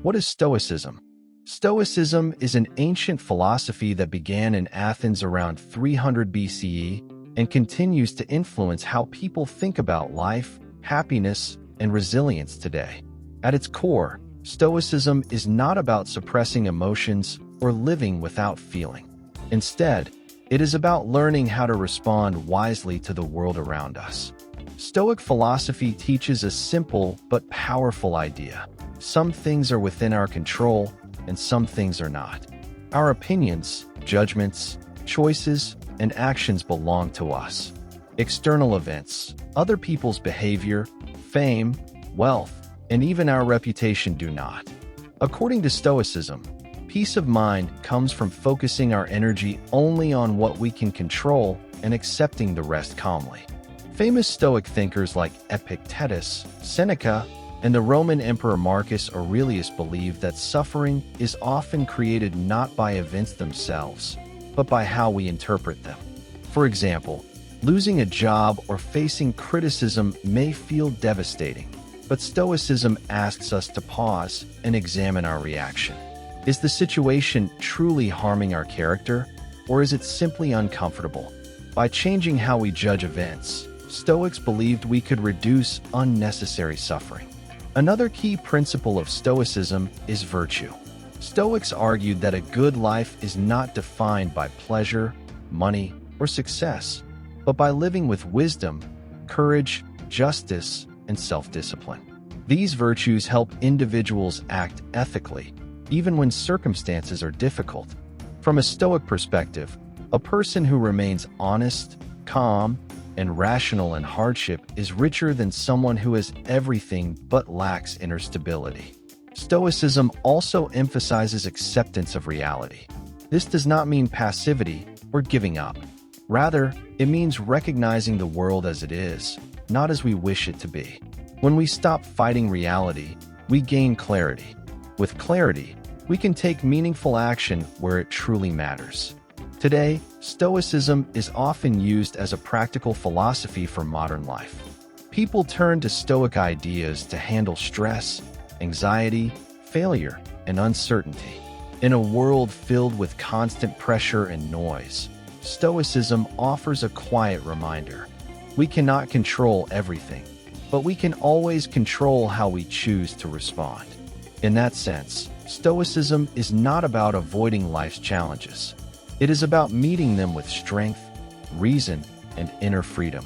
What is Stoicism? Stoicism is an ancient philosophy that began in Athens around 300 BCE and continues to influence how people think about life, happiness, and resilience today. At its core, Stoicism is not about suppressing emotions or living without feeling. Instead, it is about learning how to respond wisely to the world around us. Stoic philosophy teaches a simple but powerful idea. Some things are within our control, and some things are not. Our opinions, judgments, choices, and actions belong to us. External events, other people's behavior, fame, wealth, and even our reputation do not. According to Stoicism, peace of mind comes from focusing our energy only on what we can control and accepting the rest calmly. Famous Stoic thinkers like Epictetus, Seneca, and the Roman Emperor Marcus Aurelius believed that suffering is often created not by events themselves, but by how we interpret them. For example, losing a job or facing criticism may feel devastating, but Stoicism asks us to pause and examine our reaction. Is the situation truly harming our character, or is it simply uncomfortable? By changing how we judge events, Stoics believed we could reduce unnecessary suffering. Another key principle of Stoicism is virtue. Stoics argued that a good life is not defined by pleasure, money, or success, but by living with wisdom, courage, justice, and self-discipline. These virtues help individuals act ethically, even when circumstances are difficult. From a Stoic perspective, a person who remains honest, calm, and rational in hardship is richer than someone who has everything but lacks inner stability. Stoicism also emphasizes acceptance of reality. This does not mean passivity or giving up. Rather, it means recognizing the world as it is, not as we wish it to be. When we stop fighting reality, we gain clarity. With clarity, we can take meaningful action where it truly matters. Today, Stoicism is often used as a practical philosophy for modern life. People turn to Stoic ideas to handle stress, anxiety, failure, and uncertainty. In a world filled with constant pressure and noise, Stoicism offers a quiet reminder. We cannot control everything, but we can always control how we choose to respond. In that sense, Stoicism is not about avoiding life's challenges. It is about meeting them with strength, reason, and inner freedom.